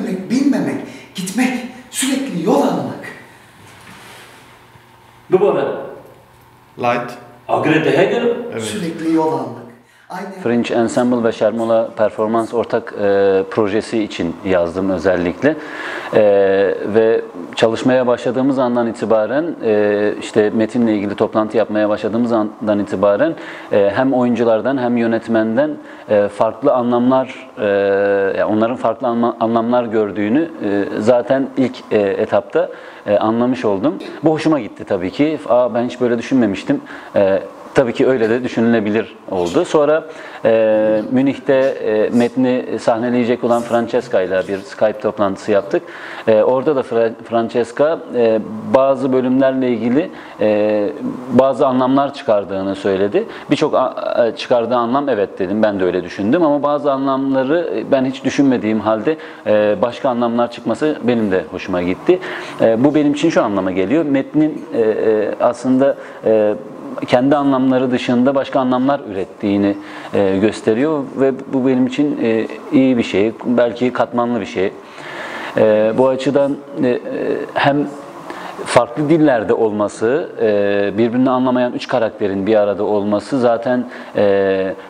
görmemek, bilmemek, gitmek, sürekli yol almak. Dubara. Light. Agrede Hegel. Evet. Sürekli yol almak. Aynen. Fringe Ensemble ve Şermola Performans ortak projesi için yazdım özellikle. Ve çalışmaya başladığımız andan itibaren, işte metinle ilgili toplantı yapmaya başladığımız andan itibaren hem oyunculardan hem yönetmenden farklı anlamlar, yani onların farklı anlamlar gördüğünü zaten ilk etapta anlamış oldum. Bu hoşuma gitti tabii ki. Ben hiç böyle düşünmemiştim. Tabii ki öyle de düşünülebilir oldu. Sonra Münih'te metni sahneleyecek olan Francesca ile bir Skype toplantısı yaptık. Orada da Francesca bazı bölümlerle ilgili bazı anlamlar çıkardığını söyledi. Birçok çıkardığı anlam evet dedim, ben de öyle düşündüm ama bazı anlamları ben hiç düşünmediğim halde başka anlamlar çıkması benim de hoşuma gitti. Bu benim için şu anlama geliyor. Metnin aslında kendi anlamları dışında başka anlamlar ürettiğini gösteriyor ve bu benim için iyi bir şey, belki katmanlı bir şey. Bu açıdan hem farklı dillerde olması, birbirini anlamayan üç karakterin bir arada olması zaten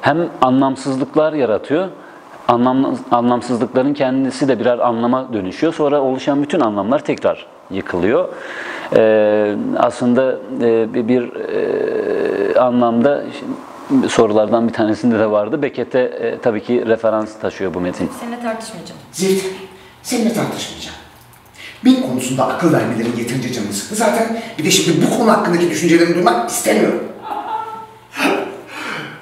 hem anlamsızlıklar yaratıyor, anlamsızlıkların kendisi de birer anlama dönüşüyor. Sonra oluşan bütün anlamlar tekrar yıkılıyor. Aslında bir anlamda sorulardan bir tanesinde de vardı. Beckett'e tabii ki referans taşıyor bu metin. Seninle tartışmayacağım. Zift, seninle tartışmayacağım. Bin konusunda akıl vermelerin yeterince canını sıktı zaten. Bir de şimdi bu konu hakkındaki düşüncelerimi duymak istemiyorum.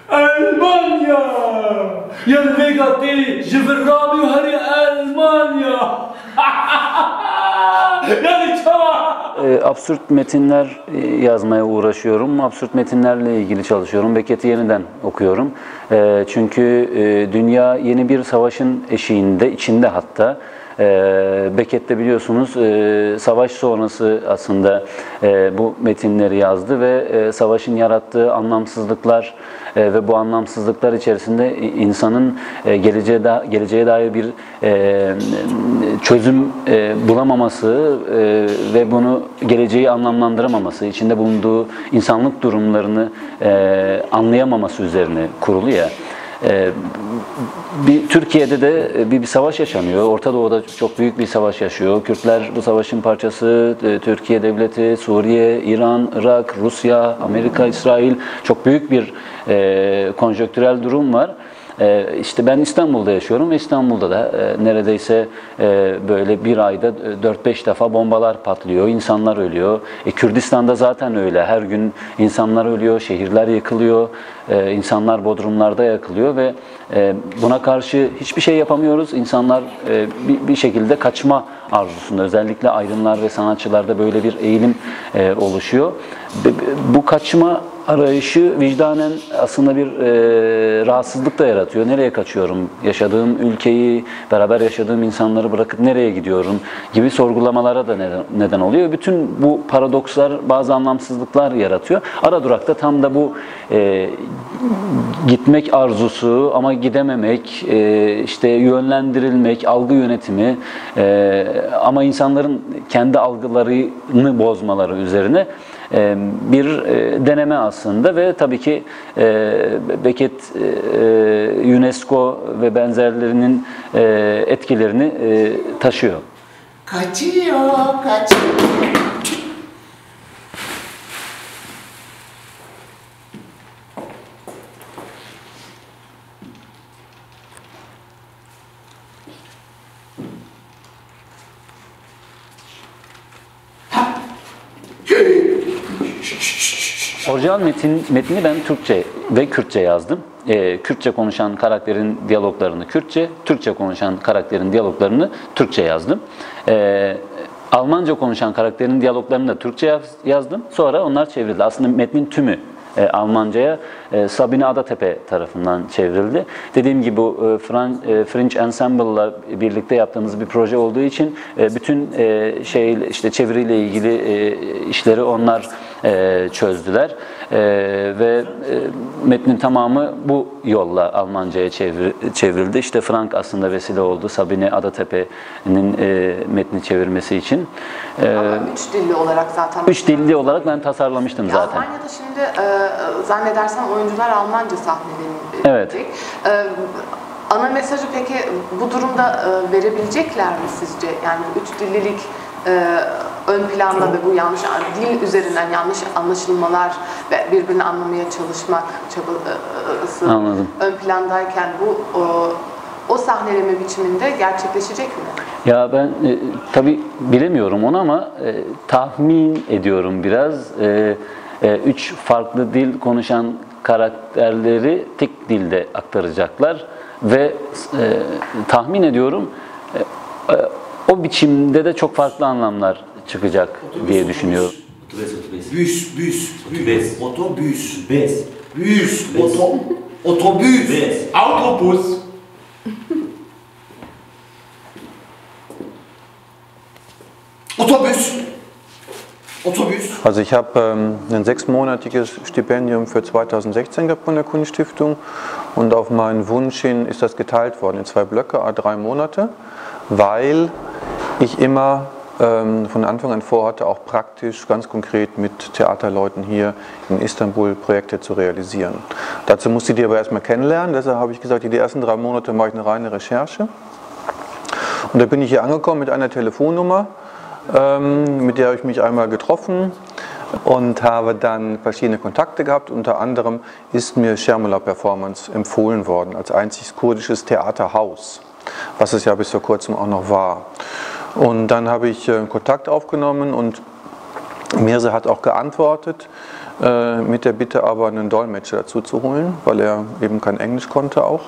Almanya! Ya Vegati, Jivrami Hari Almanya! Yani Absürt metinler yazmaya uğraşıyorum. Absürt metinlerle ilgili çalışıyorum. Beckett'i yeniden okuyorum. Çünkü dünya yeni bir savaşın eşiğinde, içinde hatta. Beckett'te biliyorsunuz savaş sonrası aslında bu metinleri yazdı ve savaşın yarattığı anlamsızlıklar ve bu anlamsızlıklar içerisinde insanın geleceğe dair bir çözüm bulamaması ve bunu geleceği anlamlandıramaması, içinde bulunduğu insanlık durumlarını anlayamaması üzerine kurulu ya. Türkiye'de de bir savaş yaşanıyor. Orta Doğu'da çok büyük bir savaş yaşıyor. Kürtler bu savaşın parçası. Türkiye Devleti, Suriye, İran, Irak, Rusya, Amerika, İsrail, çok büyük bir konjonktürel durum var. İşte ben İstanbul'da yaşıyorum ve İstanbul'da da neredeyse böyle bir ayda 4-5 defa bombalar patlıyor, insanlar ölüyor. Kürdistan'da zaten öyle. Her gün insanlar ölüyor, şehirler yıkılıyor, insanlar bodrumlarda yakılıyor ve buna karşı hiçbir şey yapamıyoruz. İnsanlar bir şekilde kaçma arzusunda, özellikle aydınlar ve sanatçılarda böyle bir eğilim oluşuyor. Bu kaçma arayışı vicdanen aslında bir rahatsızlık da yaratıyor. Nereye kaçıyorum? Yaşadığım ülkeyi, beraber yaşadığım insanları bırakıp nereye gidiyorum gibi sorgulamalara da neden oluyor. Bütün bu paradokslar bazı anlamsızlıklar yaratıyor. Ara durakta tam da bu gitmek arzusu ama gidememek, işte yönlendirilmek, algı yönetimi ama insanların kendi algılarını bozmaları üzerine bir deneme aslında ve tabii ki Beckett, UNESCO ve benzerlerinin etkilerini taşıyor. Kaçıyor, kaçıyor. Orijinal metni ben Türkçe ve Kürtçe yazdım. Kürtçe konuşan karakterin diyaloglarını Kürtçe, Türkçe konuşan karakterin diyaloglarını Türkçe yazdım. Almanca konuşan karakterin diyaloglarını da Türkçe yazdım. Sonra onlar çevrildi. Aslında metnin tümü Almanca'ya Sabine Adatepe tarafından çevrildi. Dediğim gibi bu Fringe Ensemble'la birlikte yaptığımız bir proje olduğu için bütün işte çeviriyle ilgili işleri onlar çözdüler. Ve metnin tamamı bu yolla Almanca'ya çevrildi. İşte Frank aslında vesile oldu Sabine Adatepe'nin metni çevirmesi için. Ama üç dilli olarak zaten. Üç dilli olarak ben tasarlamıştım zaten. Almanya'da şimdi zannedersem oyuncular Almanca sahnelenecek. Evet. Ana mesajı peki bu durumda verebilecekler mi sizce? Yani üç dillilik ön planda ve bu yanlış dil üzerinden yanlış anlaşılmalar ve birbirini anlamaya çalışmak çabası ön plandayken bu o sahneleme biçiminde gerçekleşecek mi? Ya ben tabii bilemiyorum onu ama tahmin ediyorum biraz. Üç farklı dil konuşan karakterleri tek dilde aktaracaklar ve tahmin ediyorum o biçimde de çok farklı anlamlar çıkacak diye düşünüyorum. Büs, büs, Otobüs. otobüs, Bes. büs, otobüs, Bes. Autobus. otobüs, otobüs. Also ich habe ein 6-monatiges Stipendium für 2016 gehabt von der Kunststiftung und auf meinen Wunsch hin ist das geteilt worden in 2 Blöcke, à 3 Monate, weil ich immer von Anfang an vorhatte, auch praktisch, ganz konkret mit Theaterleuten hier in Istanbul Projekte zu realisieren. Dazu musste ich die aber erstmal kennenlernen, deshalb habe ich gesagt, die ersten 3 Monate mache ich eine reine Recherche. Und da bin ich hier angekommen mit einer Telefonnummer, mit der habe ich mich einmal getroffen und habe dann verschiedene Kontakte gehabt. Unter anderem ist mir Schermola Performance empfohlen worden als einziges kurdisches Theaterhaus, was es ja bis vor kurzem auch noch war. Und dann habe ich Kontakt aufgenommen und Mirza hat auch geantwortet, mit der Bitte aber einen Dolmetscher dazu zu holen, weil er eben kein Englisch konnte auch.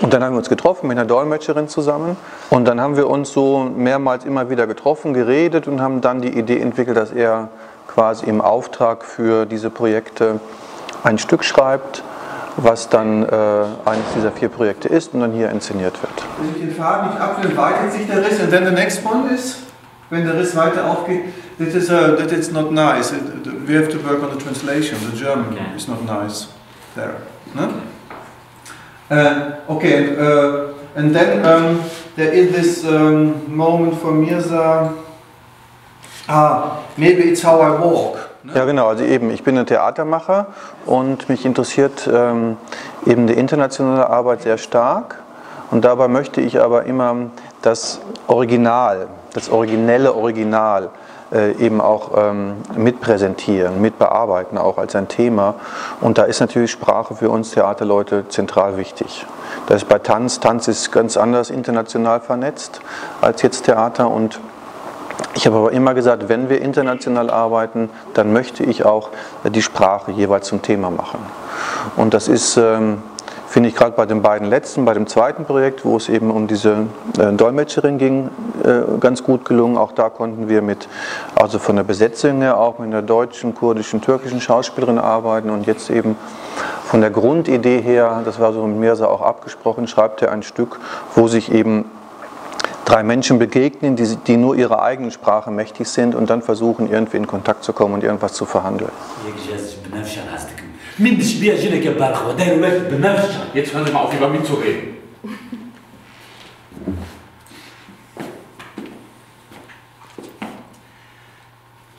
Und dann haben wir uns getroffen mit einer Dolmetscherin zusammen und dann haben wir uns so mehrmals immer wieder getroffen, geredet und haben dann die Idee entwickelt, dass er quasi im Auftrag für diese Projekte ein Stück schreibt, was dann eines dieser 4 Projekte ist und dann hier inszeniert wird. Wenn ich den Faden nicht abnehme, weitet sich der Riss and then the next one is, wenn der Riss weiter aufgeht, that is not nice. We have to work on the translation. The German is not nice there. No? Okay, and then there is this moment for Mirza. Maybe it's how I walk. Ja genau, also eben, ich bin ein Theatermacher und mich interessiert eben die internationale Arbeit sehr stark und dabei möchte ich aber immer das Original, das originelle Original eben auch mitpräsentieren, mitbearbeiten auch als ein Thema und da ist natürlich Sprache für uns Theaterleute zentral wichtig. Das ist bei Tanz ist ganz anders international vernetzt als jetzt Theater und ich habe aber immer gesagt, wenn wir international arbeiten, dann möchte ich auch die Sprache jeweils zum Thema machen. Und das ist, finde ich, gerade bei den beiden letzten, bei dem zweiten Projekt, wo es eben um diese Dolmetscherin ging, ganz gut gelungen. Auch da konnten wir also von der Besetzung her auch mit einer deutschen, kurdischen, türkischen Schauspielerin arbeiten und jetzt eben von der Grundidee her, das war so mit Mirza auch abgesprochen, schreibt er ein Stück, wo sich eben 3 Menschen begegnen, die nur ihrer eigenen Sprache mächtig sind und dann versuchen, irgendwie in Kontakt zu kommen und irgendwas zu verhandeln. Jetzt hören Sie mal auf, über mich zu reden.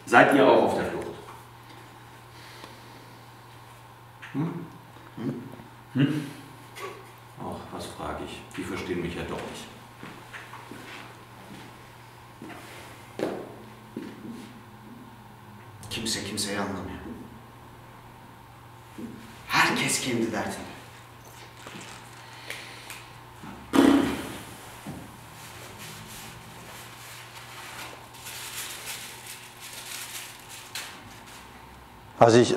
Seid ihr auch auf der Flucht? Ach, was frage ich? Die verstehen mich ja doch nicht. Kimse kimseyi anlamıyor. Herkes kendi derdinde. Also ich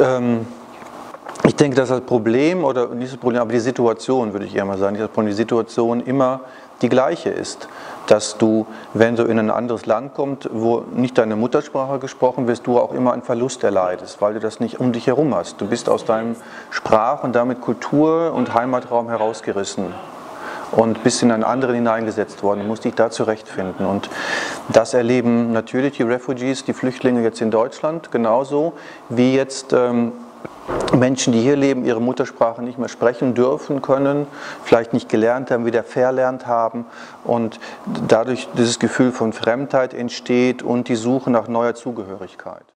denke, dass das Problem, oder nicht das Problem, aber die Situation, würde ich eher mal sagen, die Situation immer die gleiche ist. Dass du, wenn du in ein anderes Land kommst, wo nicht deine Muttersprache gesprochen wird, du auch immer einen Verlust erleidest, weil du das nicht um dich herum hast. Du bist aus deinem Sprach- und damit Kultur- und Heimatraum herausgerissen. und bist in einen anderen hineingesetzt worden und musst dich da zurechtfinden. Und das erleben natürlich die Refugees, die Flüchtlinge jetzt in Deutschland, genauso wie jetzt Menschen, die hier leben, ihre Muttersprache nicht mehr sprechen dürfen, können, vielleicht nicht gelernt haben, wieder verlernt haben und dadurch dieses Gefühl von Fremdheit entsteht und die Suche nach neuer Zugehörigkeit.